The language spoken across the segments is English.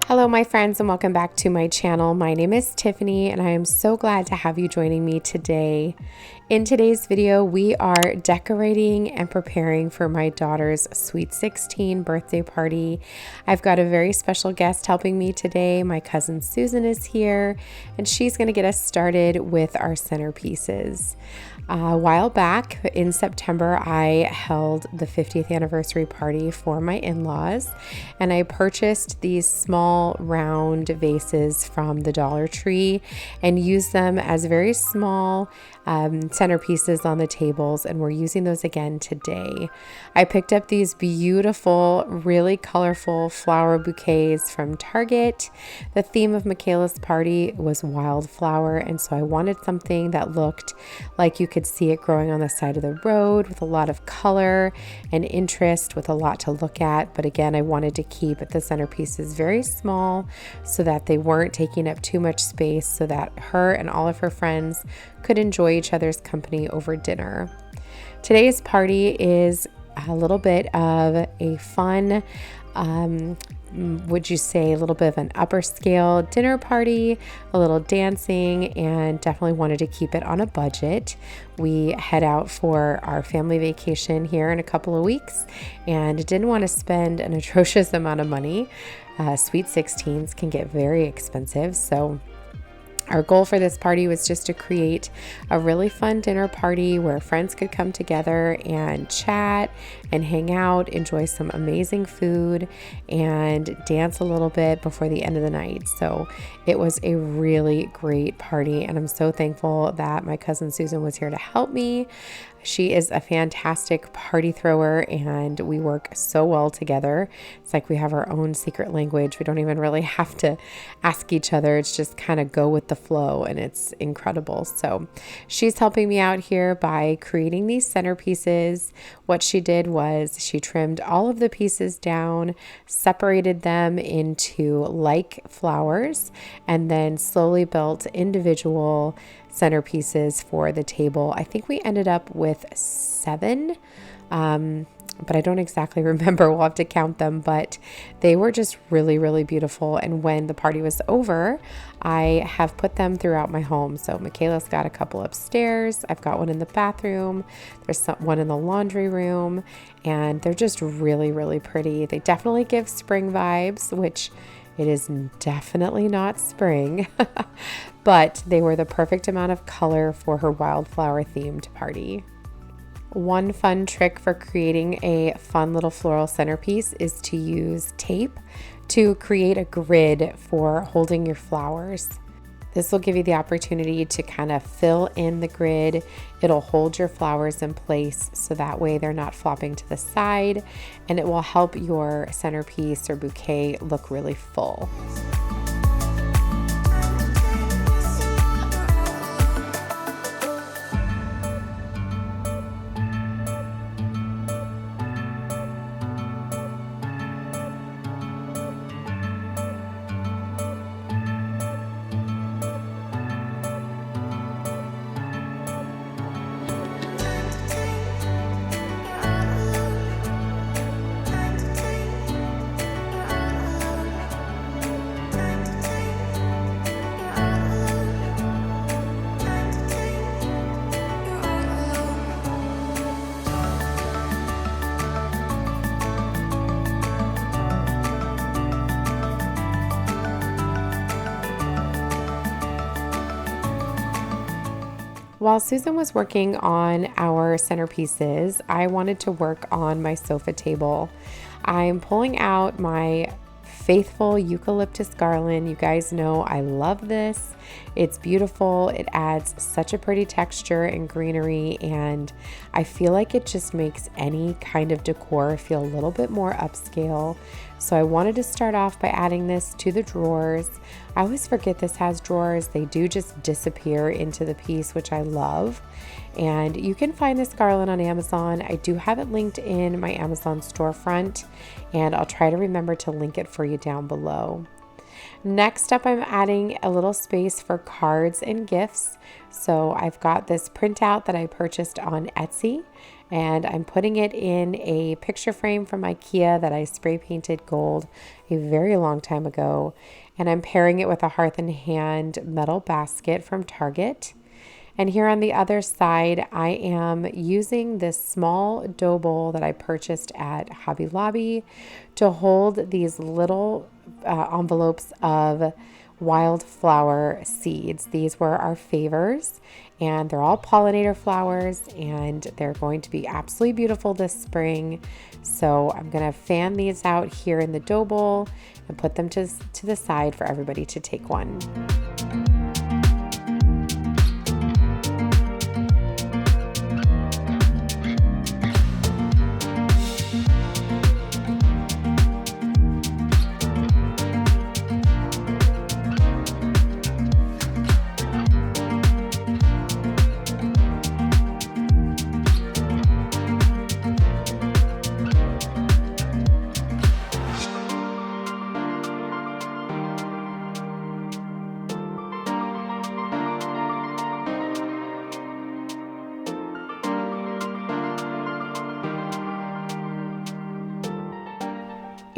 Hello my friends and welcome back to my channel. My name is Tiffany and I am so glad to have you joining me today. In today's video, we are decorating and preparing for my daughter's Sweet 16 birthday party. I've got a very special guest helping me today. My cousin Susan is here and she's going to get us started with our centerpieces. A while back in September, I held the 50th anniversary party for my in-laws and I purchased these small round vases from the Dollar Tree and used them as very small centerpieces on the tables, and we're using those again today. I picked up these beautiful, really colorful flower bouquets from Target. The theme of Michaela's party was Wildflower, and so I wanted something that looked like you could see it growing on the side of the road with a lot of color and interest, with a lot to look at. But again, I wanted to keep the centerpieces very small so that they weren't taking up too much space, so that her and all of her friends could enjoy each other's company over dinner. Today's party is a little bit of a fun, would you say a little bit of an upper scale dinner party, a little dancing, and definitely wanted to keep it on a budget. We head out for our family vacation here in a couple of weeks and didn't want to spend an atrocious amount of money. Sweet 16s can get very expensive, so our goal for this party was just to create a really fun dinner party where friends could come together and chat and hang out, enjoy some amazing food, and dance a little bit before the end of the night. So it was a really great party, and I'm so thankful that my cousin Susan was here to help me. She is a fantastic party thrower and we work so well together. It's like we have our own secret language. We don't even really have to ask each other. It's just kind of go with the flow, and it's incredible. So she's helping me out here by creating these centerpieces. What she did was she trimmed all of the pieces down, separated them into like flowers, and then slowly built individual centerpieces for the table. I think we ended up with 7, but I don't exactly remember. We'll have to count them, but they were just really, really beautiful. And when the party was over, I have put them throughout my home. So Michaela's got a couple upstairs. I've got one in the bathroom. There's one in the laundry room, and they're just really, really pretty. They definitely give spring vibes, which it is definitely not spring, but they were the perfect amount of color for her wildflower themed party. One fun trick for creating a fun little floral centerpiece is to use tape to create a grid for holding your flowers. This will give you the opportunity to kind of fill in the grid. It'll hold your flowers in place so that way they're not flopping to the side, and it will help your centerpiece or bouquet look really full. While Susan was working on our centerpieces, I wanted to work on my sofa table. I'm pulling out my faithful eucalyptus garland. You guys know I love this. It's beautiful. It adds such a pretty texture and greenery, and I feel like it just makes any kind of decor feel a little bit more upscale. So I wanted to start off by adding this to the drawers. I always forget this has drawers. They do just disappear into the piece, which I love. And you can find this garland on Amazon. I do have it linked in my Amazon storefront, and I'll try to remember to link it for you down below. Next up, I'm adding a little space for cards and gifts. So I've got this printout that I purchased on Etsy, And I'm putting it in a picture frame from IKEA that I spray painted gold a very long time ago. And I'm pairing it with a Hearth and Hand metal basket from Target. And here on the other side, I am using this small dough bowl that I purchased at Hobby Lobby to hold these little envelopes of wildflower seeds. These were our favors, and they're all pollinator flowers, and they're going to be absolutely beautiful this spring. So I'm going to fan these out here in the dough bowl and put them to the side for everybody to take one.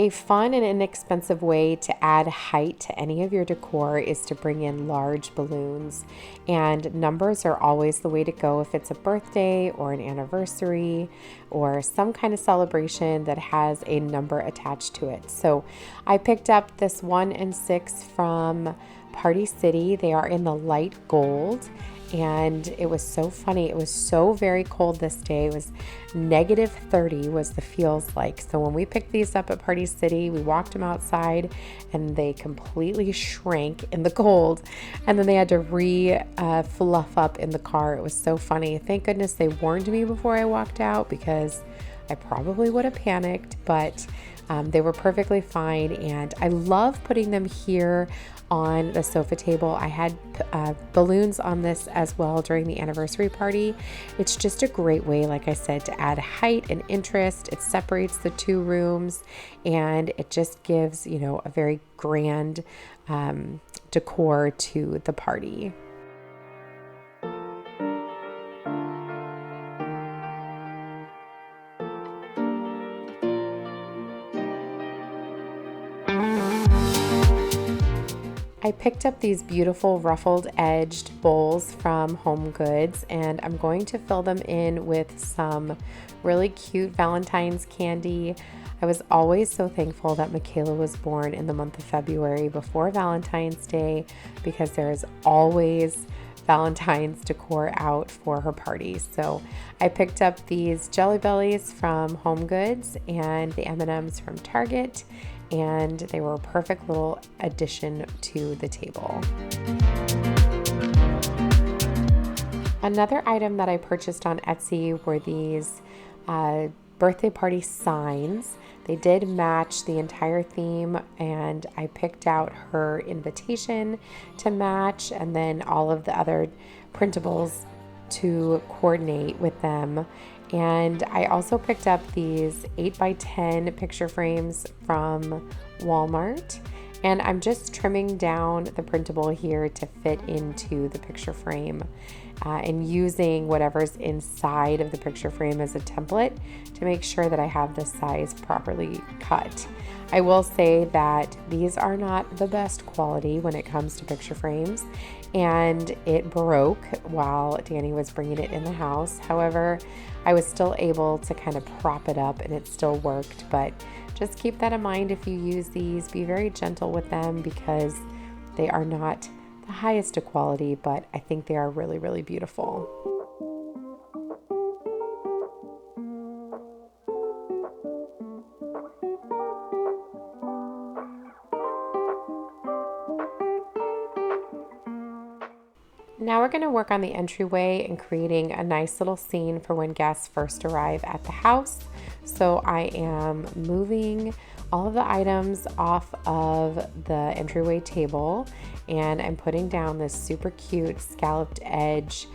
A fun and inexpensive way to add height to any of your decor is to bring in large balloons, and numbers are always the way to go if it's a birthday or an anniversary or some kind of celebration that has a number attached to it. So I picked up this 1 and 6 from Party City. They are in the light gold. And it was so funny. It was so very cold this day. It was -30 was the feels like. So when we picked these up at Party City, we walked them outside and they completely shrank in the cold. And then they had to fluff up in the car. It was so funny. Thank goodness they warned me before I walked out, because I probably would have panicked, but they were perfectly fine. And I love putting them here on the sofa table. I had balloons on this as well during the anniversary party. It's just a great way, like I said, to add height and interest. It separates the two rooms, and it just gives, a very grand decor to the party. I picked up these beautiful ruffled edged bowls from Home Goods, and I'm going to fill them in with some really cute Valentines candy. I was always so thankful that Michaela was born in the month of February before Valentine's Day, because there's always Valentine's decor out for her party. So I picked up these Jelly Bellies from Home Goods and the M&Ms from Target, and they were a perfect little addition to the table. Another item that I purchased on Etsy were these birthday party signs. They did match the entire theme, and I picked out her invitation to match, and then all of the other printables to coordinate with them. And I also picked up these 8x10 picture frames from Walmart, and I'm just trimming down the printable here to fit into the picture frame, and using whatever's inside of the picture frame as a template to make sure that I have the size properly cut. I will say that these are not the best quality when it comes to picture frames, and it broke while Danny was bringing it in the house. However, I was still able to kind of prop it up and it still worked, but just keep that in mind if you use these. Be very gentle with them, because they are not the highest of quality, but I think they are really, really beautiful. Now we're going to work on the entryway and creating a nice little scene for when guests first arrive at the house. So I am moving all of the items off of the entryway table, and I'm putting down this super cute scalloped edge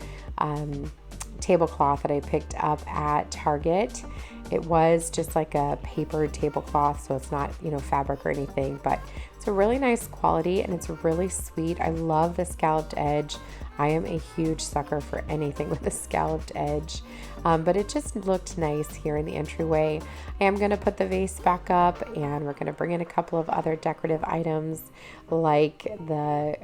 tablecloth that I picked up at Target. It was just like a paper tablecloth, so it's not, fabric or anything, but it's It's a really nice quality and it's really sweet. I love the scalloped edge. I am a huge sucker for anything with a scalloped edge, but it just looked nice here in the entryway. I am going to put the vase back up and we're going to bring in a couple of other decorative items like the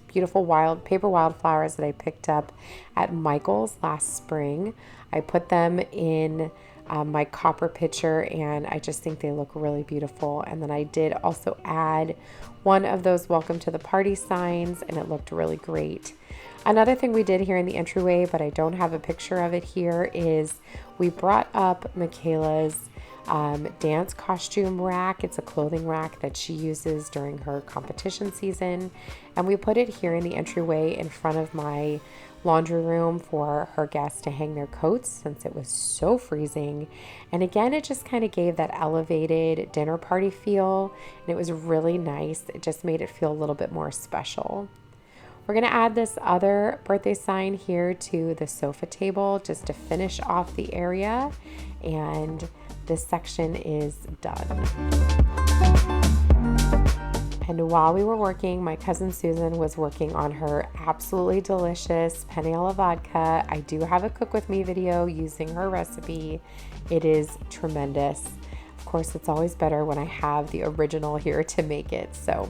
beautiful paper wildflowers that I picked up at Michael's last spring. I put them in my copper pitcher and I just think they look really beautiful. And then I did also add one of those welcome to the party signs and it looked really great. Another thing we did here in the entryway, but I don't have a picture of it here, is we brought up Michaela's dance costume rack. It's a clothing rack that she uses during her competition season. And we put it here in the entryway in front of my laundry room for her guests to hang their coats since it was so freezing. And again, it just kind of gave that elevated dinner party feel. And it was really nice. It just made it feel a little bit more special. We're going to add this other birthday sign here to the sofa table just to finish off the area. And this section is done. And while we were working, my cousin Susan was working on her absolutely delicious penne alla vodka. I do have a cook with me video using her recipe. It is tremendous. Of course, it's always better when I have the original here to make it. So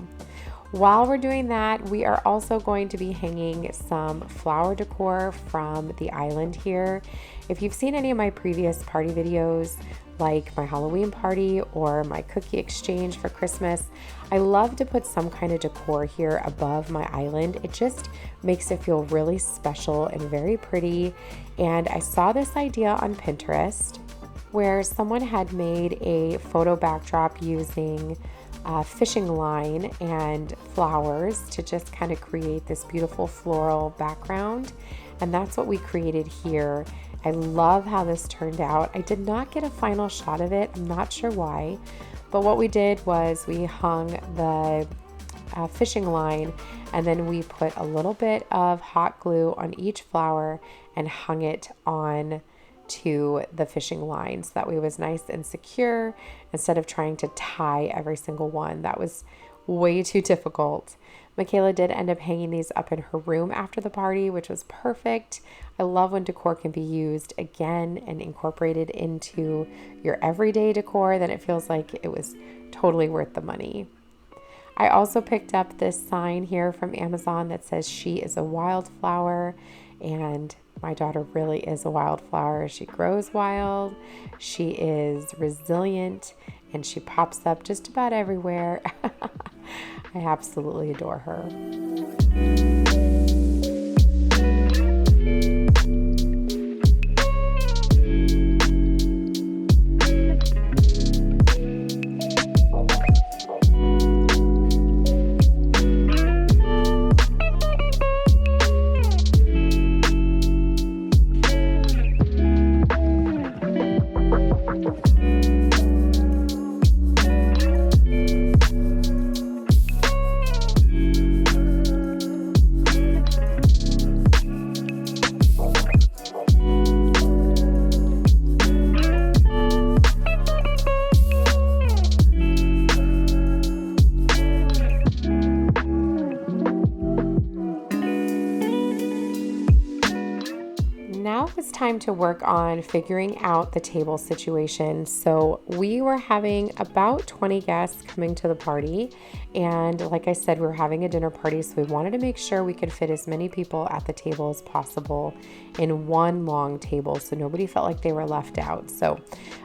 while we're doing that, we are also going to be hanging some flower decor from the island here. If you've seen any of my previous party videos, like my Halloween party or my cookie exchange for Christmas, I love to put some kind of decor here above my island. It just makes it feel really special and very pretty. And I saw this idea on Pinterest where someone had made a photo backdrop using fishing line and flowers to just kind of create this beautiful floral background. And that's what we created here. I love how this turned out. I did not get a final shot of it. I'm not sure why, but what we did was we hung the fishing line and then we put a little bit of hot glue on each flower and hung it on to the fishing line so that way it was nice and secure instead of trying to tie every single one. That was way too difficult. Michaela did end up hanging these up in her room after the party, which was perfect. I love when decor can be used again and incorporated into your everyday decor, then it feels like it was totally worth the money. I also picked up this sign here from Amazon that says she is a wildflower, and my daughter really is a wildflower. She grows wild, she is resilient, and she pops up just about everywhere. I absolutely adore her. Now it's time to work on figuring out the table situation. So we were having about 20 guests coming to the party. And like I said, we were having a dinner party. So we wanted to make sure we could fit as many people at the table as possible in one long table so nobody felt like they were left out. So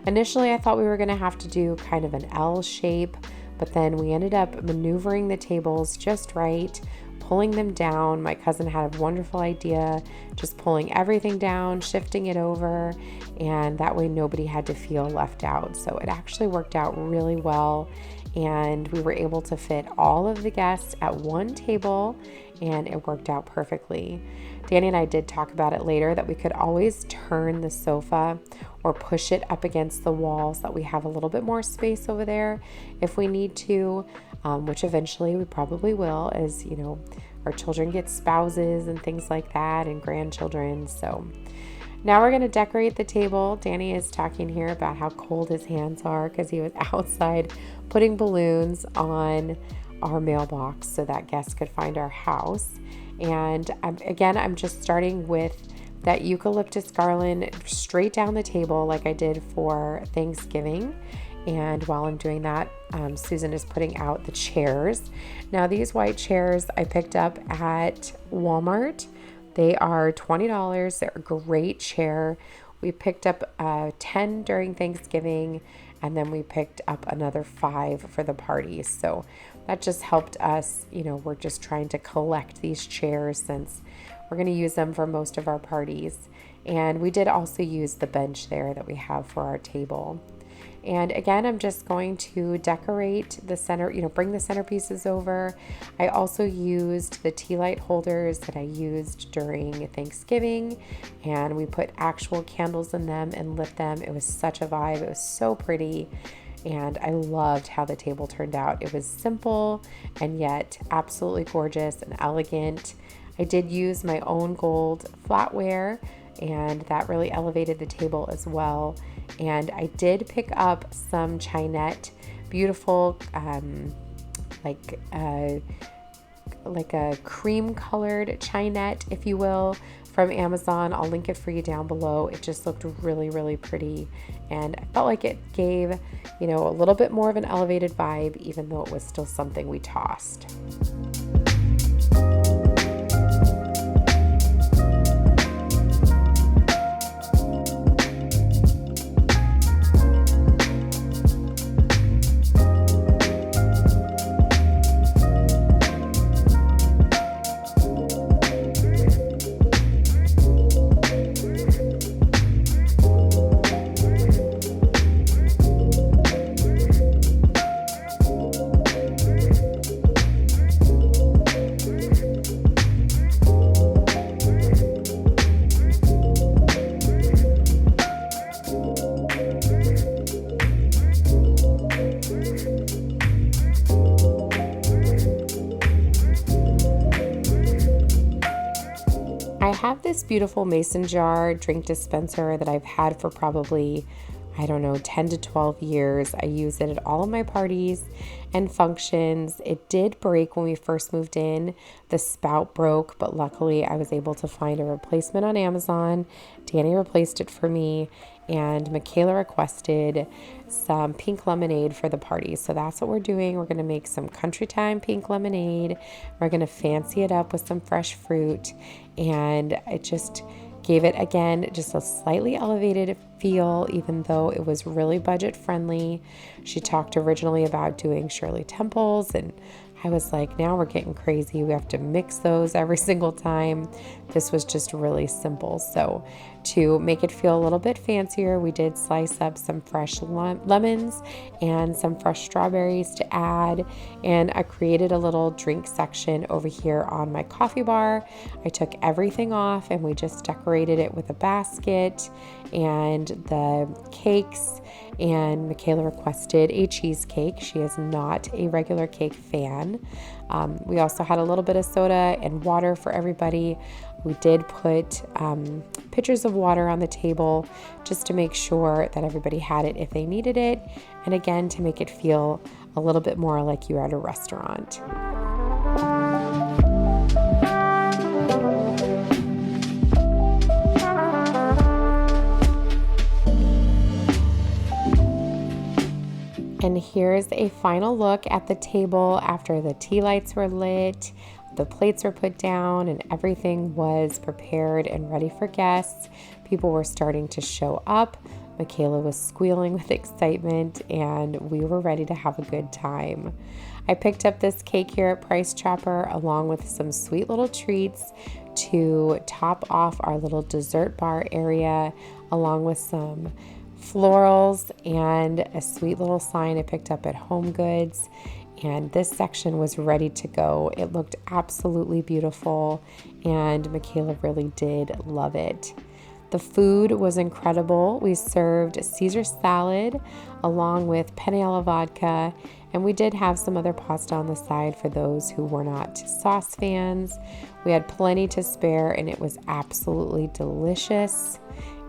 initially I thought we were going to have to do kind of an L shape, but then we ended up maneuvering the tables just right, pulling them down. My cousin had a wonderful idea, just pulling everything down, shifting it over, and that way nobody had to feel left out. So it actually worked out really well, and we were able to fit all of the guests at one table, and it worked out perfectly. Danny and I did talk about it later that we could always turn the sofa or push it up against the wall so that we have a little bit more space over there if we need to, which eventually we probably will, as you know, our children get spouses and things like that and grandchildren. So now we're going to decorate the table. Danny is talking here about how cold his hands are because he was outside putting balloons on our mailbox so that guests could find our house. And I'm just starting with that eucalyptus garland straight down the table like I did for Thanksgiving. And while I'm doing that, Susan is putting out the chairs. Now these white chairs I picked up at Walmart. They are $20. They're a great chair. We picked up 10 during Thanksgiving, and then we picked up another 5 for the party. So that just helped us, we're just trying to collect these chairs since we're going to use them for most of our parties. And we did also use the bench there that we have for our table. And again, I'm just going to decorate the center, bring the centerpieces over. I also used the tea light holders that I used during Thanksgiving, and we put actual candles in them and lit them. It was such a vibe. It was so pretty, and I loved how the table turned out. It was simple and yet absolutely gorgeous and elegant. I did use my own gold flatware, and that really elevated the table as well. And I did pick up some chinette, beautiful, like a cream colored chinette, if you will, from Amazon. I'll link it for you down below. It just looked really, really pretty. And I felt like it gave, a little bit more of an elevated vibe, even though it was still something we tossed. I have this beautiful mason jar drink dispenser that I've had for probably, 10 to 12 years. I use it at all of my parties and functions. It did break when we first moved in. The spout broke, but luckily I was able to find a replacement on Amazon. Danny replaced it for me, and Michaela requested some pink lemonade for the party. So that's what we're doing. We're going to make some country time pink lemonade. We're going to fancy it up with some fresh fruit, and it just gave it, again, just a slightly elevated feel, even though it was really budget friendly. She talked originally about doing Shirley Temples, and I was like, now we're getting crazy. We have to mix those every single time. This was just really simple. So to make it feel a little bit fancier, we did slice up some fresh lemons and some fresh strawberries to add. And I created a little drink section over here on my coffee bar. I took everything off and we just decorated it with a basket and the cakes. And Michaela requested a cheesecake. She is not a regular cake fan. We also had a little bit of soda and water for everybody. We did put pitchers of water on the table just to make sure that everybody had it if they needed it. And again, to make it feel a little bit more like you're at a restaurant. And here's a final look at the table after the tea lights were lit, the plates were put down, and everything was prepared and ready for guests. People were starting to show up. Michaela was squealing with excitement, and we were ready to have a good time. I picked up this cake here at Price Chopper along with some sweet little treats to top off our little dessert bar area, along with some florals and a sweet little sign I picked up at Home Goods. And this section was ready to go. It looked absolutely beautiful, and Michaela really did love it. The food was incredible. We served Caesar salad along with penne alla vodka, and we did have some other pasta on the side for those who were not sauce fans. We had plenty to spare, and it was absolutely delicious.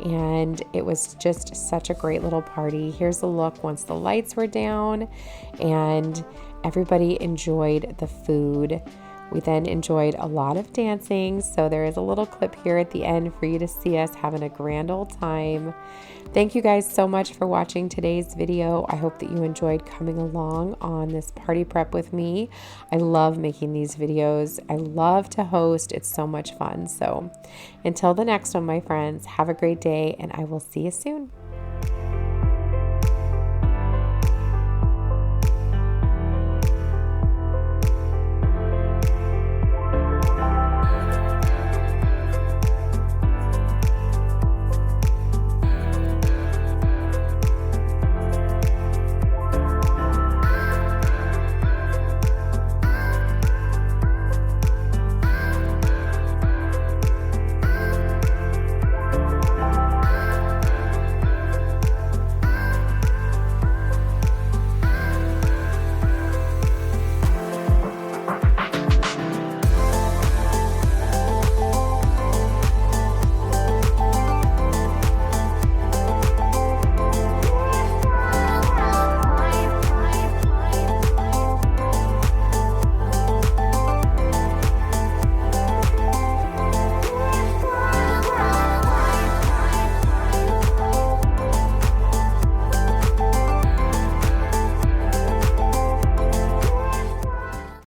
and it was just such a great little party. Here's a look once the lights were down and everybody enjoyed the food. We then enjoyed a lot of dancing, so there is a little clip here at the end for you to see us having a grand old time. Thank you guys so much for watching today's video. I hope that you enjoyed coming along on this party prep with me. I love making these videos. I love to host. It's so much fun. So until the next one, my friends, have a great day, and I will see you soon.